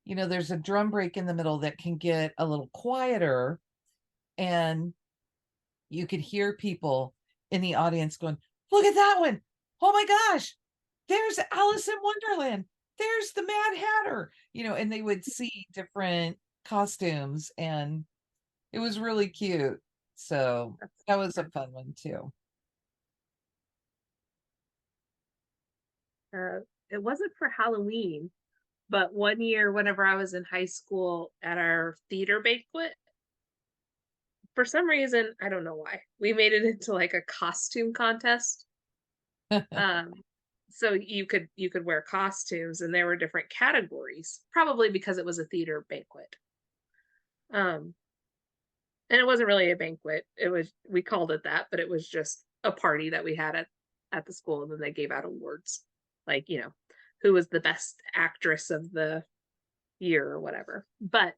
[SPEAKER 2] there's a drum break in the middle that can get a little quieter, and you could hear people in the audience going, look at that one. Oh my gosh, there's Alice in Wonderland. There's the Mad Hatter, and they would see different costumes, and it was really cute. So that was a fun one too.
[SPEAKER 1] It wasn't for Halloween, but one year, whenever I was in high school at our theater banquet, for some reason, I don't know why, we made it into like a costume contest. So you could wear costumes, and there were different categories, probably because it was a theater banquet. And it wasn't really a banquet. We called it that, but it was just a party that we had at the school, and then they gave out awards, like, who was the best actress of the year or whatever. But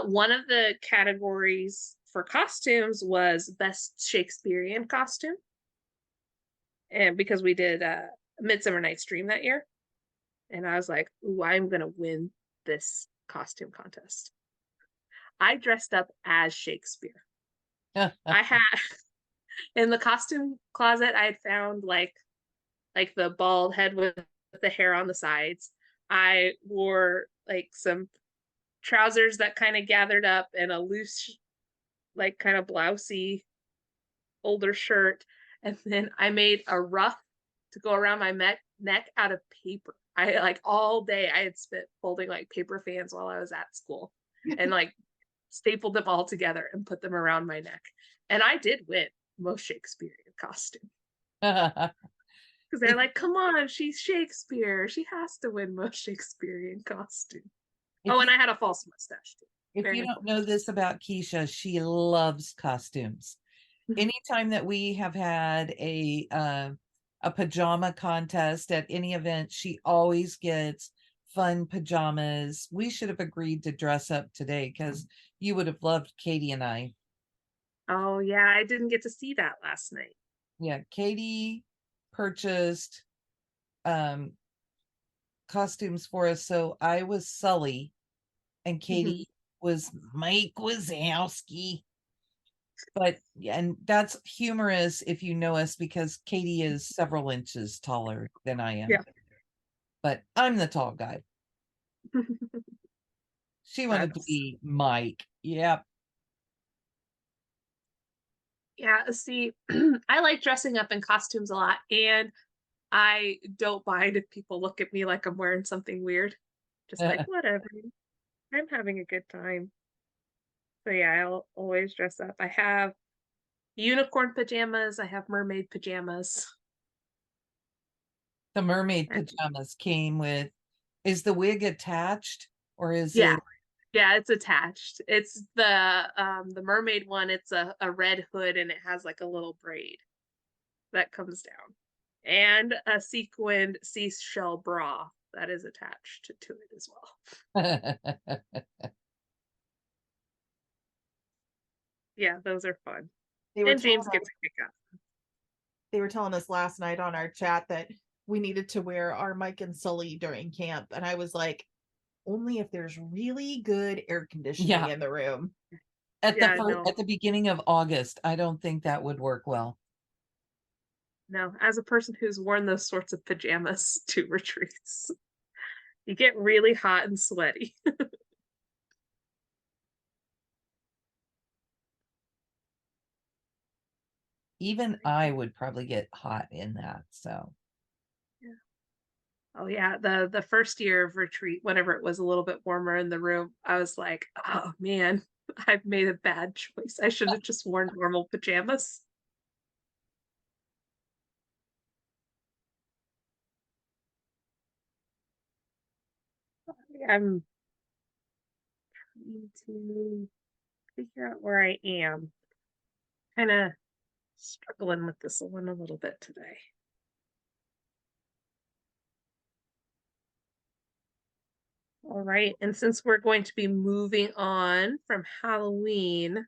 [SPEAKER 1] one of the categories for costumes was best Shakespearean costume, and because we did Midsummer Night's Dream that year, and I was like, "Ooh, I'm gonna win this costume contest." I dressed up as Shakespeare. I had in the costume closet, I had found like the bald head with the hair on the sides. I wore like some trousers that kind of gathered up and a loose, like kind of blousey older shirt. And then I made a ruff to go around my neck out of paper. I like all day I had spent folding like paper fans while I was at school and like stapled them all together and put them around my neck. And I did win most Shakespearean costume. Because they're like, come on, she's Shakespeare. She has to win most Shakespearean costume.
[SPEAKER 2] If
[SPEAKER 1] Oh,
[SPEAKER 2] you,
[SPEAKER 1] and I had a false mustache too.
[SPEAKER 2] if
[SPEAKER 1] Very
[SPEAKER 2] you don't
[SPEAKER 1] important.
[SPEAKER 2] know this about Keisha, she loves costumes. Anytime that we have had a pajama contest at any event, she always gets fun pajamas. We should have agreed to dress up today because you would have loved Katie and I.
[SPEAKER 1] Oh yeah, I didn't get to see that last night.
[SPEAKER 2] Yeah, Katie purchased costumes for us. So I was Sully and Katie was Mike Wazowski. But and that's humorous if you know us because Katie is several inches taller than I am.
[SPEAKER 1] Yeah.
[SPEAKER 2] But I'm the tall guy. She wanted to
[SPEAKER 1] That's
[SPEAKER 2] be Mike. Yep.
[SPEAKER 1] yeah, see, I like dressing up in costumes a lot, and I don't mind if people look at me like I'm wearing something weird. Just like, whatever. I'm having a good time. So yeah, I'll always dress up. I have unicorn pajamas, I have mermaid pajamas.
[SPEAKER 2] The mermaid
[SPEAKER 1] And
[SPEAKER 2] pajamas came with, is the wig attached or is
[SPEAKER 1] yeah,
[SPEAKER 2] it?
[SPEAKER 1] yeah, it's attached. It's the mermaid one, it's a red hood and it has like a little braid that comes down. And a sequined seashell bra that is attached to it as well. Yeah, those are fun.
[SPEAKER 3] They were
[SPEAKER 1] And
[SPEAKER 3] telling
[SPEAKER 1] James
[SPEAKER 3] us,
[SPEAKER 1] gets a kick out.
[SPEAKER 3] they were telling us last night on our chat that we needed to wear our Mike and Sully during camp, and I was like, only if there's really good air conditioning
[SPEAKER 2] Yeah.
[SPEAKER 3] in the room.
[SPEAKER 2] At
[SPEAKER 1] Yeah, no.
[SPEAKER 2] at the beginning of August, I don't think that would work well.
[SPEAKER 1] No, as a person who's worn those sorts of pajamas to retreats, you get really hot and sweaty.
[SPEAKER 2] Even I would probably get hot in that. So
[SPEAKER 1] Yeah. Oh yeah, the first year of retreat, whenever it was a little bit warmer in the room, I was like, oh man, I've made a bad choice. I should have just worn normal pajamas. I'm trying to figure out where I am. Kind of struggling with this one a little bit today. All right, and since we're going to be moving on from Halloween,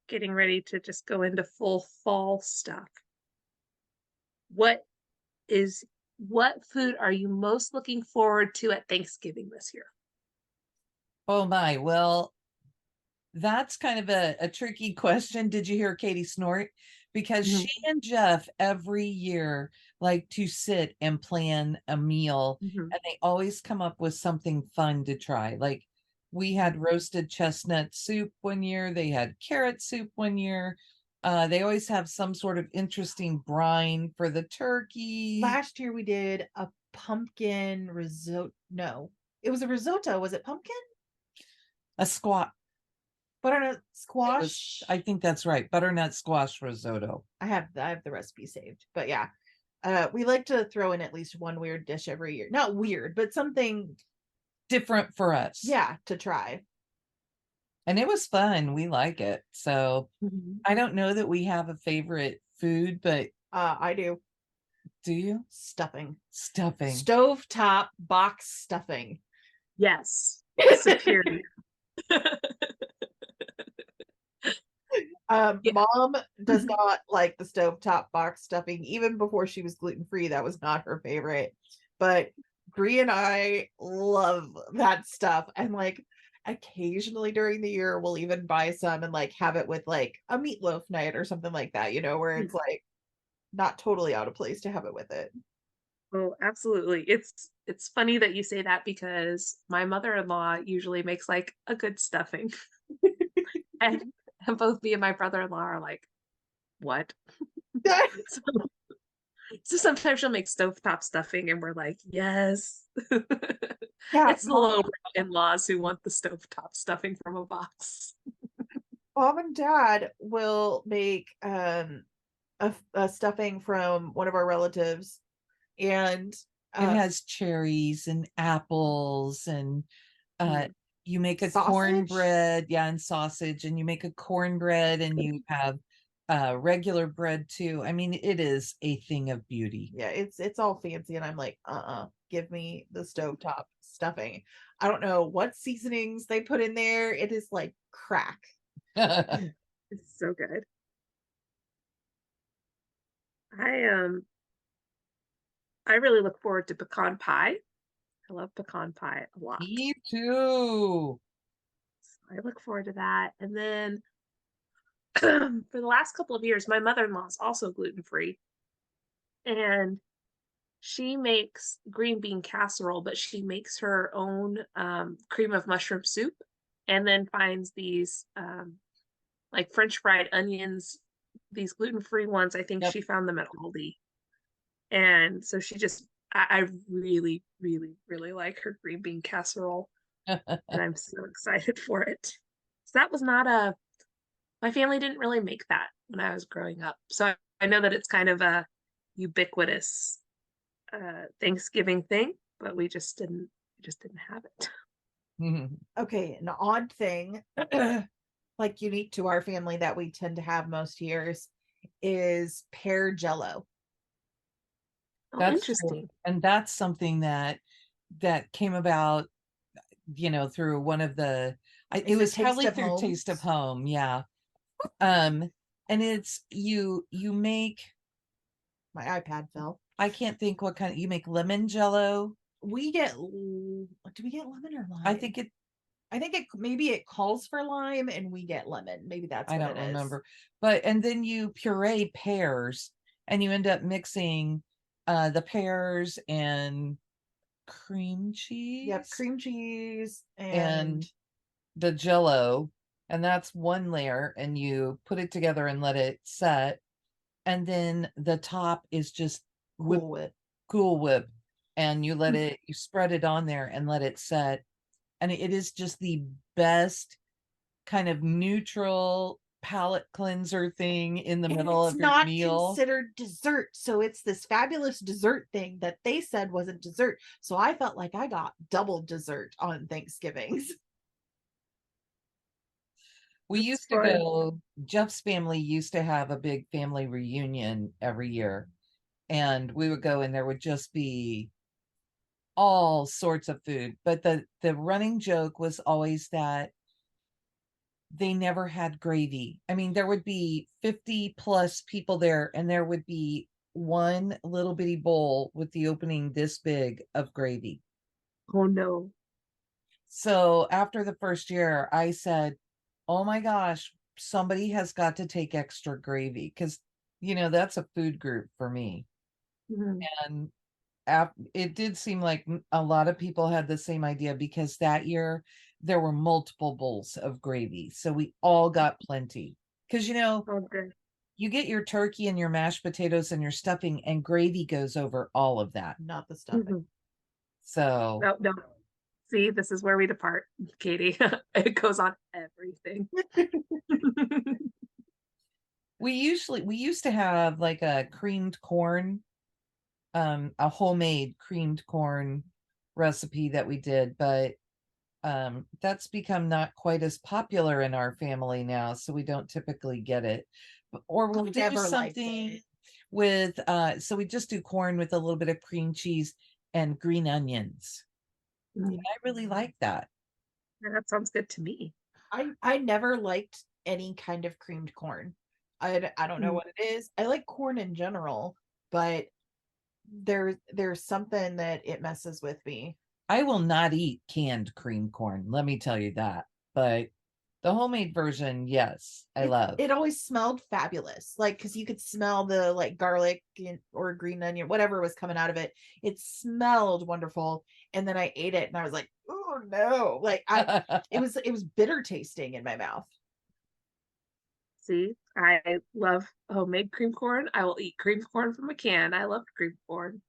[SPEAKER 1] getting ready to just go into full fall stuff, what what food are you most looking forward to at Thanksgiving this year?
[SPEAKER 2] oh my, well, that's kind of a tricky question. Did you hear Katie snort? Because
[SPEAKER 1] Mhm,
[SPEAKER 2] she and Jeff every year like to sit and plan a meal,
[SPEAKER 1] mhm,
[SPEAKER 2] and they always come up with something fun to try. Like we had roasted chestnut soup one year, they had carrot soup one year. They always have some sort of interesting brine for the turkey.
[SPEAKER 3] Last year we did a pumpkin risotto. No, it was a risotto. Was it pumpkin?
[SPEAKER 2] A squat.
[SPEAKER 3] Butternut
[SPEAKER 2] It was,
[SPEAKER 3] squash.
[SPEAKER 2] I think that's right. Butternut squash risotto.
[SPEAKER 3] I have the recipe saved, but yeah, we like to throw in at least one weird dish every year. Not weird, but something,
[SPEAKER 2] Different for us.
[SPEAKER 3] yeah, to try.
[SPEAKER 2] And it was fun. We like it. So
[SPEAKER 1] mhm.
[SPEAKER 2] I don't know that we have a favorite food, but
[SPEAKER 3] I do
[SPEAKER 2] do you?
[SPEAKER 3] stuffing,
[SPEAKER 2] Stuffing.
[SPEAKER 3] stovetop box stuffing.
[SPEAKER 1] Yes. Superior. Yeah.
[SPEAKER 3] Mom does not like the stovetop box stuffing. Even before she was gluten-free, that was not her favorite. But Bree and I love that stuff. And like occasionally during the year, we'll even buy some and like have it with like a meatloaf night or something like that, where it's like not totally out of place to have it with it.
[SPEAKER 1] Oh, absolutely. It's funny that you say that because my mother-in-law usually makes like a good stuffing. And, and both me and my brother-in-law are like, what? So, so sometimes she'll make stovetop stuffing and we're like, yes.
[SPEAKER 3] Yeah,
[SPEAKER 1] It's the low in-laws who want the stovetop stuffing from a box.
[SPEAKER 3] mom and dad will make a stuffing from one of our relatives, and
[SPEAKER 2] It has cherries and apples and
[SPEAKER 3] Mm.
[SPEAKER 2] you make a
[SPEAKER 3] Sausage?
[SPEAKER 2] cornbread, yeah, and sausage, and you make a cornbread and you have regular bread too. I mean, it is a thing of beauty.
[SPEAKER 3] Yeah, it's all fancy, and I'm like, give me the stovetop stuffing. I don't know what seasonings they put in there. It is like crack.
[SPEAKER 1] It's so good. I I really look forward to pecan pie. I love pecan pie a lot.
[SPEAKER 2] Me too.
[SPEAKER 1] I look forward to that. And then for the last couple of years, my mother-in-law is also gluten-free. And she makes green bean casserole, but she makes her own cream of mushroom soup and then finds these like French fried onions, these gluten-free ones. I think
[SPEAKER 2] Yep.
[SPEAKER 1] she found them at Aldi. And so I really, really, really like her green bean casserole. And I'm so excited for it. So that was not my family didn't really make that when I was growing up. So I know that it's kind of a ubiquitous Thanksgiving thing, but we just didn't have it.
[SPEAKER 3] Okay, an odd thing, like unique to our family that we tend to have most years, is pear jello.
[SPEAKER 1] Oh,
[SPEAKER 2] That's true.
[SPEAKER 1] interesting.
[SPEAKER 2] And that's something that came about, through one of the it
[SPEAKER 3] Is it
[SPEAKER 2] was
[SPEAKER 3] Taste
[SPEAKER 2] probably
[SPEAKER 3] of
[SPEAKER 2] through
[SPEAKER 3] Home?
[SPEAKER 2] Taste of Home, yeah. And it's you make,
[SPEAKER 3] My iPad fell.
[SPEAKER 2] I can't think what kind, you make lemon jello.
[SPEAKER 3] We get do we get lemon or lime?
[SPEAKER 2] I think
[SPEAKER 3] it maybe it calls for lime and we get lemon. Maybe that's
[SPEAKER 2] I
[SPEAKER 3] what
[SPEAKER 2] don't
[SPEAKER 3] it is.
[SPEAKER 2] remember. But and then you puree pears and you end up mixing the pears and cream cheese.
[SPEAKER 3] Yep, cream cheese
[SPEAKER 2] and the jello, and that's one layer, and you put it together and let it set, and then the top is just
[SPEAKER 3] Cool Whip.
[SPEAKER 2] Cool Whip, and you spread it on there and let it set, and it is just the best kind of neutral palate cleanser thing in the middle of your
[SPEAKER 3] not
[SPEAKER 2] meal.
[SPEAKER 3] considered dessert, so it's this fabulous dessert thing that they said wasn't dessert, so I felt like I got double dessert on Thanksgivings.
[SPEAKER 2] We
[SPEAKER 1] That's
[SPEAKER 2] used to
[SPEAKER 1] fun.
[SPEAKER 2] go, Jeff's family used to have a big family reunion every year, and we would go and there would just be all sorts of food, but the running joke was always that they never had gravy. I mean, there would be 50 plus people there and there would be one little bitty bowl with the opening this big of gravy.
[SPEAKER 1] Oh no.
[SPEAKER 2] So after the first year I said, oh my gosh, somebody has got to take extra gravy, because that's a food group for me.
[SPEAKER 1] Mhm.
[SPEAKER 2] And it did seem like a lot of people had the same idea, because that year there were multiple bowls of gravy, so we all got plenty, because
[SPEAKER 1] Okay.
[SPEAKER 2] you get your turkey and your mashed potatoes and your stuffing, and gravy goes over all of that.
[SPEAKER 3] Not the stuffing.
[SPEAKER 1] Mhm.
[SPEAKER 2] So
[SPEAKER 1] No, no. See, this is where we depart, Katie. It goes on everything.
[SPEAKER 2] we used to have like a creamed corn, a homemade creamed corn recipe that we did, but that's become not quite as popular in our family now, so we don't typically get it. Or we'll do
[SPEAKER 3] Never liked
[SPEAKER 2] something
[SPEAKER 3] it.
[SPEAKER 2] with so we just do corn with a little bit of cream cheese and green onions.
[SPEAKER 1] Mm.
[SPEAKER 2] I really like that.
[SPEAKER 1] That sounds good to me.
[SPEAKER 3] I never liked any kind of creamed corn. I don't know
[SPEAKER 1] Mm.
[SPEAKER 3] what it is. I like corn in general, but there's something that it messes with me.
[SPEAKER 2] I will not eat canned cream corn, let me tell you that. But the homemade version, yes, I love.
[SPEAKER 3] It always smelled fabulous, like because you could smell the like garlic or green onion, whatever was coming out of it. It smelled wonderful, and then I ate it, and I was like, oh no, like it was bitter tasting in my mouth.
[SPEAKER 1] See, I love homemade cream corn. I will eat cream corn from a can. I love cream corn.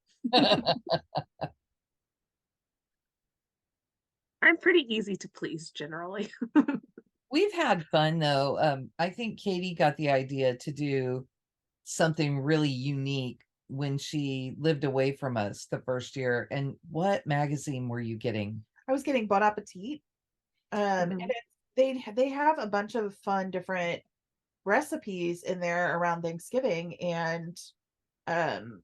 [SPEAKER 1] I'm pretty easy to please generally.
[SPEAKER 2] We've had fun though. I think Katie got the idea to do something really unique when she lived away from us the first year. And what magazine were you getting?
[SPEAKER 3] I was getting Bon Appetit, and
[SPEAKER 1] Mhm.
[SPEAKER 3] they have a bunch of fun different recipes in there around Thanksgiving, and um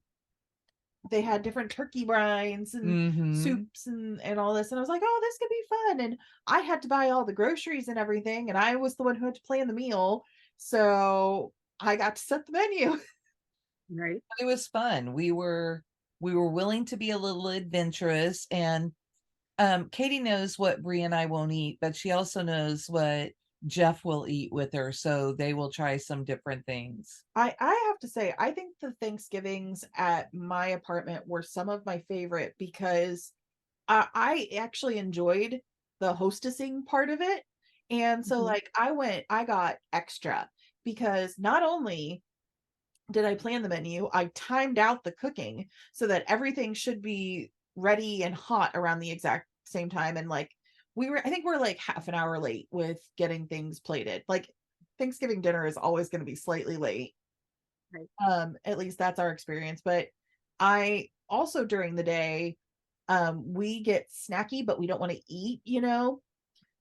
[SPEAKER 3] they had different turkey brines and
[SPEAKER 2] Mm-hmm.
[SPEAKER 3] soups and all this, and I was like, oh, this could be fun. And I had to buy all the groceries and everything, and I was the one who had to plan the meal, so I got to set the menu.
[SPEAKER 1] Right.
[SPEAKER 2] It was fun. We were willing to be a little adventurous, and Katie knows what Bree and I won't eat, but she also knows what Jeff will eat with her, so they will try some different things.
[SPEAKER 3] I have to say, I think the Thanksgivings at my apartment were some of my favorite because I actually enjoyed the hostessing part of it. And so
[SPEAKER 1] Mhm.
[SPEAKER 3] like I got extra because not only did I plan the menu, I timed out the cooking so that everything should be ready and hot around the exact same time. And like I think we're like half an hour late with getting things plated. Like Thanksgiving dinner is always going to be slightly late.
[SPEAKER 1] Right.
[SPEAKER 3] At least that's our experience. But I also during the day, we get snacky, but we don't want to eat, you know.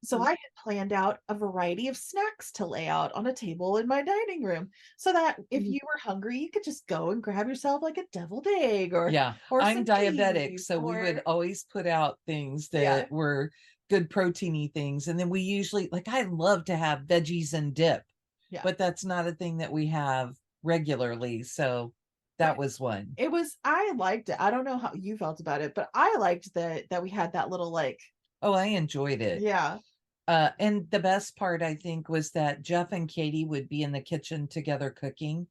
[SPEAKER 3] So
[SPEAKER 1] Mhm.
[SPEAKER 3] I had planned out a variety of snacks to lay out on a table in my dining room so that if
[SPEAKER 1] Mhm.
[SPEAKER 3] you were hungry, you could just go and grab yourself like a deviled egg
[SPEAKER 2] Yeah,
[SPEAKER 3] or
[SPEAKER 2] I'm
[SPEAKER 3] some
[SPEAKER 2] diabetic,
[SPEAKER 3] cheese
[SPEAKER 2] so we would
[SPEAKER 3] or
[SPEAKER 2] always put out things
[SPEAKER 3] yeah.
[SPEAKER 2] that were good proteiny things. And then we usually, like, I love to have veggies and dip,
[SPEAKER 3] Yeah.
[SPEAKER 2] but that's not a thing that we have regularly. So that
[SPEAKER 3] But
[SPEAKER 2] was one.
[SPEAKER 3] I liked it. I don't know how you felt about it, but I liked that we had that little like
[SPEAKER 2] Oh, I enjoyed it.
[SPEAKER 3] yeah.
[SPEAKER 2] And the best part, I think, was that Jeff and Katie would be in the kitchen together cooking,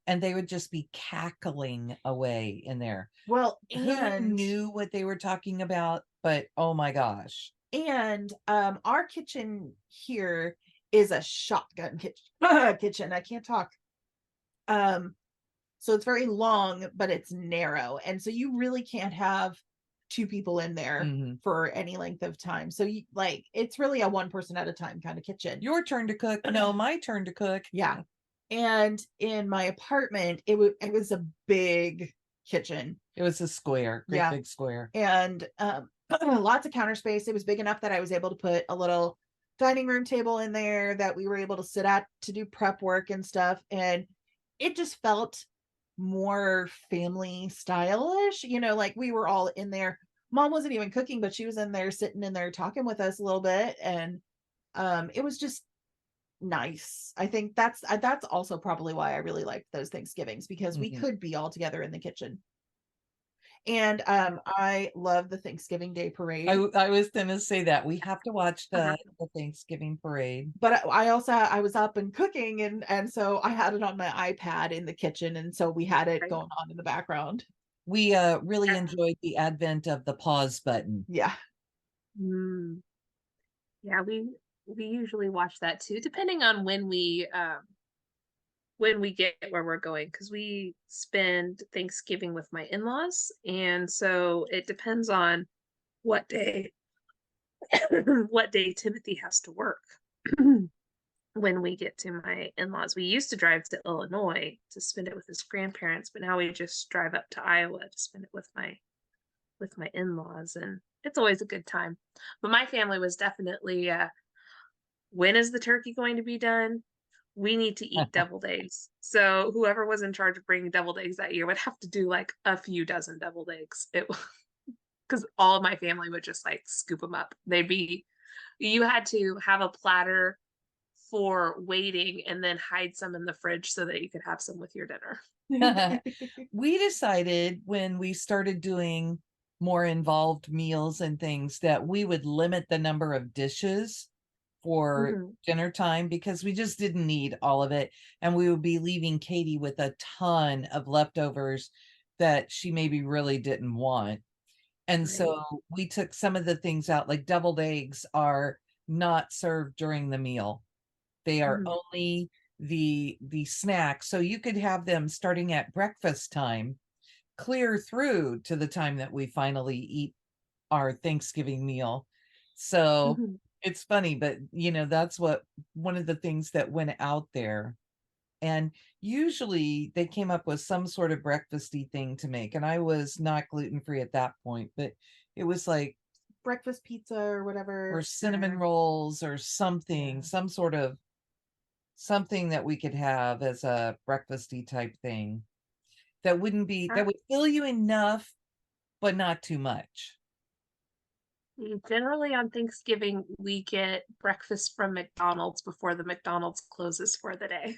[SPEAKER 2] and they would just be cackling away in there.
[SPEAKER 3] Well,
[SPEAKER 2] Who knew what they were talking about? But oh my gosh.
[SPEAKER 3] and our kitchen here is a shotgun kitchen. Kitchen. I can't talk. Um So it's very long, but it's narrow. And so you really can't have two people in there
[SPEAKER 2] Mhm.
[SPEAKER 3] for any length of time. So you like it's really a one person at a time kind of kitchen.
[SPEAKER 2] Your turn to cook. No, my turn to cook.
[SPEAKER 3] Yeah. And in my apartment, it was a big kitchen.
[SPEAKER 2] It was a square, great
[SPEAKER 3] Yeah.
[SPEAKER 2] big square.
[SPEAKER 3] And lots of counter space. It was big enough that I was able to put a little dining room table in there that we were able to sit at to do prep work and stuff. And it just felt more family stylish, you know, like we were all in there. Mom wasn't even cooking, but she was in there sitting in there talking with us a little bit. And it was just nice. I think that's also probably why I really liked those Thanksgivings because we
[SPEAKER 2] Mhm.
[SPEAKER 3] could be all together in the kitchen. And I love the Thanksgiving Day parade.
[SPEAKER 2] I was gonna say that we have to watch
[SPEAKER 1] Uh-huh.
[SPEAKER 2] the Thanksgiving parade.
[SPEAKER 3] But I also I was up and cooking and so I had it on my iPad in the kitchen and so we had it
[SPEAKER 1] Right.
[SPEAKER 3] going on in the background.
[SPEAKER 2] We really
[SPEAKER 1] Yeah.
[SPEAKER 2] enjoyed the advent of the pause button.
[SPEAKER 3] Yeah.
[SPEAKER 1] Mm. Yeah, we usually watch that too, depending on when we get where we're going, because we spend Thanksgiving with my in-laws, and so it depends on what day what day Timothy has to work. When we get to my in-laws, we used to drive to Illinois to spend it with his grandparents, but now we just drive up to Iowa to spend it with my in-laws, and it's always a good time. But my family was definitely when is the turkey going to be done? We need to eat deviled eggs. So whoever was in charge of bringing deviled eggs that year would have to do like a few dozen deviled eggs. It because all of my family would just like scoop them up. They'd be You had to have a platter for waiting and then hide some in the fridge so that you could have some with your dinner.
[SPEAKER 2] We decided when we started doing more involved meals and things that we would limit the number of dishes for
[SPEAKER 1] Mhm.
[SPEAKER 2] dinner time because we just didn't need all of it. And we would be leaving Katie with a ton of leftovers that she maybe really didn't want. And
[SPEAKER 1] Right.
[SPEAKER 2] so we took some of the things out, like deviled eggs are not served during the meal. They are
[SPEAKER 1] Mhm.
[SPEAKER 2] only the snack. So you could have them starting at breakfast time, clear through to the time that we finally eat our Thanksgiving meal. So
[SPEAKER 1] Mhm.
[SPEAKER 2] it's funny, but that's what one of the things that went out there. And usually they came up with some sort of breakfasty thing to make. And I was not gluten free at that point, but it was like,
[SPEAKER 3] Breakfast pizza or whatever.
[SPEAKER 2] or cinnamon
[SPEAKER 3] Yeah.
[SPEAKER 2] rolls or something,
[SPEAKER 3] Yeah.
[SPEAKER 2] some sort of something that we could have as a breakfasty type thing that wouldn't be, that would fill you enough, but not too much.
[SPEAKER 1] Generally on Thanksgiving, we get breakfast from McDonald's before the McDonald's closes for the day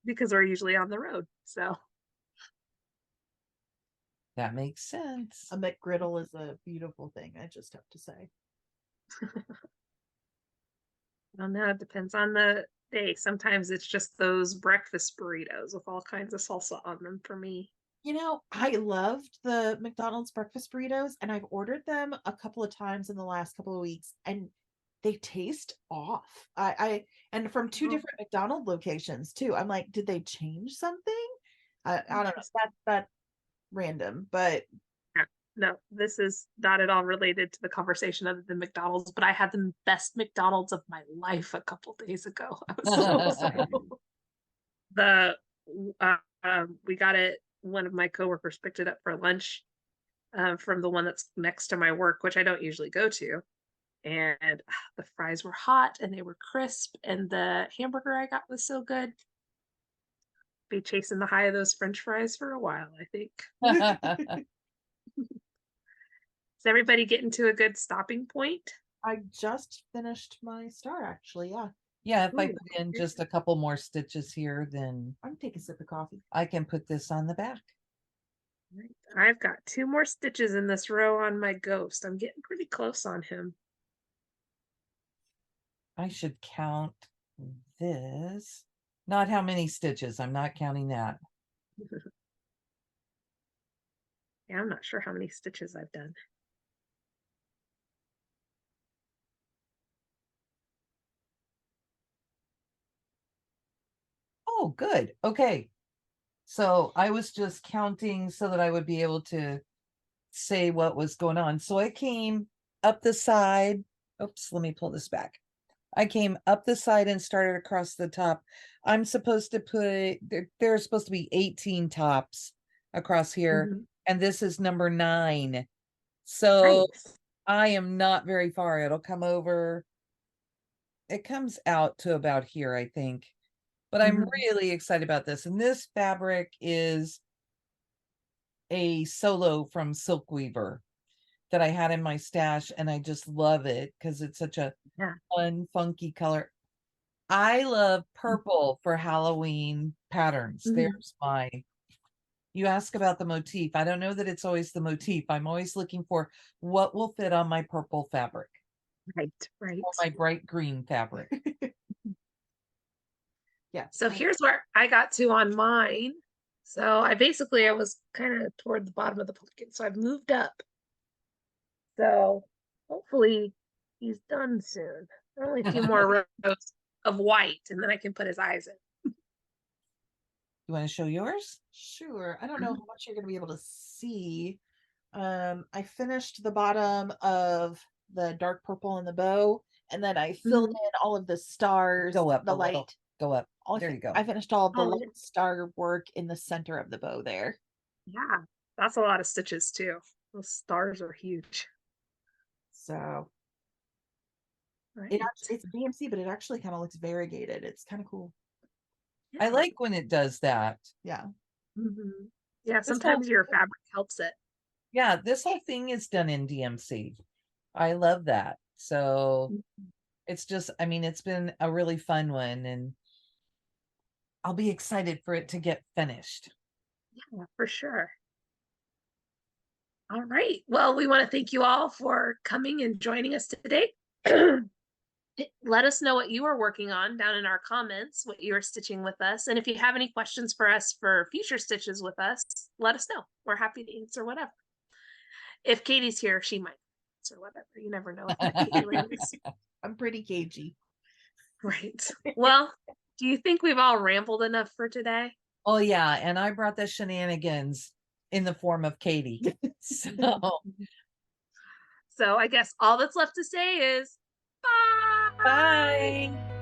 [SPEAKER 1] because we're usually on the road. So
[SPEAKER 2] That makes sense.
[SPEAKER 3] A McGriddle is a beautiful thing, I just have to say.
[SPEAKER 1] I don't know, it depends on the day. Sometimes it's just those breakfast burritos with all kinds of salsa on them for me.
[SPEAKER 3] I loved the McDonald's breakfast burritos, and I've ordered them a couple of times in the last couple of weeks, and they taste off. And from two
[SPEAKER 1] Oh,
[SPEAKER 3] different McDonald's locations too. I'm like, did they change something? I don't know.
[SPEAKER 1] interesting.
[SPEAKER 3] That random, but
[SPEAKER 1] Yeah. No, this is not at all related to the conversation other than McDonald's, but I had the best McDonald's of my life a couple days ago. I was so excited. The we got it. One of my coworkers picked it up for lunch from the one that's next to my work, which I don't usually go to. And the fries were hot and they were crisp, and the hamburger I got was so good. Be chasing the high of those French fries for a while, I think. Is everybody getting to a good stopping point?
[SPEAKER 3] I just finished my star actually. Yeah.
[SPEAKER 2] Yeah, if I
[SPEAKER 1] Ooh,
[SPEAKER 2] put in just a couple more stitches here, then
[SPEAKER 3] I'm taking a sip of coffee.
[SPEAKER 2] I can put this on the back.
[SPEAKER 1] right. I've got 2 more stitches in this row on my ghost. I'm getting pretty close on him.
[SPEAKER 2] I should count this. Not how many stitches. I'm not counting that.
[SPEAKER 1] Yeah, I'm not sure how many stitches I've done.
[SPEAKER 2] Oh, good. Okay. So I was just counting so that I would be able to say what was going on. So I came up the side. Oops, let me pull this back. I came up the side and started across the top. I'm supposed to put, there are supposed to be 18 tops across here,
[SPEAKER 1] Mhm.
[SPEAKER 2] and this is number 9. So
[SPEAKER 1] Nice.
[SPEAKER 2] I am not very far. It'll come over. It comes out to about here, I think. But I'm
[SPEAKER 1] Mhm.
[SPEAKER 2] really excited about this. And this fabric is a solo from Silkweaver that I had in my stash, and I just love it because it's such a
[SPEAKER 1] Yeah.
[SPEAKER 2] fun, funky color. I love purple for Halloween patterns.
[SPEAKER 1] Mhm.
[SPEAKER 2] There's my, you ask about the motif. I don't know that it's always the motif. I'm always looking for what will fit on my purple fabric
[SPEAKER 1] Right, right.
[SPEAKER 2] or my bright green fabric.
[SPEAKER 3] Yeah.
[SPEAKER 1] So here's where I got to on mine. So I was kind of toward the bottom of the pumpkin. So I've moved up. So hopefully he's done soon. Only a few more rows of white, and then I can put his eyes in.
[SPEAKER 2] You want to show yours?
[SPEAKER 3] Sure. I don't know how much you're going to be able to see. I finished the bottom of the dark purple in the bow, and then I filled
[SPEAKER 1] Mhm.
[SPEAKER 3] in all of the stars,
[SPEAKER 2] Go up
[SPEAKER 3] the
[SPEAKER 2] a little.
[SPEAKER 3] light.
[SPEAKER 2] Go up. There you go.
[SPEAKER 3] I finished all of the
[SPEAKER 1] Oh,
[SPEAKER 3] light star work in the center of the bow there.
[SPEAKER 1] yeah. That's a lot of stitches too. Those stars are huge.
[SPEAKER 3] So
[SPEAKER 1] Right.
[SPEAKER 3] it's DMC, but it actually kind of looks variegated. It's kind of cool.
[SPEAKER 2] I
[SPEAKER 1] Yeah.
[SPEAKER 2] like when it does that.
[SPEAKER 3] Yeah.
[SPEAKER 1] Mhm. Yeah,
[SPEAKER 2] This whole,
[SPEAKER 1] sometimes your fabric helps it.
[SPEAKER 2] yeah, this whole thing is done in DMC. I love that. So it's just, I mean, it's been a really fun one, and I'll be excited for it to get finished.
[SPEAKER 1] Yeah, for sure. All right. Well, we want to thank you all for coming and joining us today. Let us know what you are working on down in our comments, what you are stitching with us. And if you have any questions for us for future stitches with us, let us know. We're happy to answer whatever. If Katie's here, she might answer whatever. You never know.
[SPEAKER 3] I'm pretty cagey.
[SPEAKER 1] Right. Well, do you think we've all rambled enough for today?
[SPEAKER 2] Oh yeah, and I brought the shenanigans in the form of Katie. So
[SPEAKER 1] I guess all that's left to say is bye.
[SPEAKER 2] bye.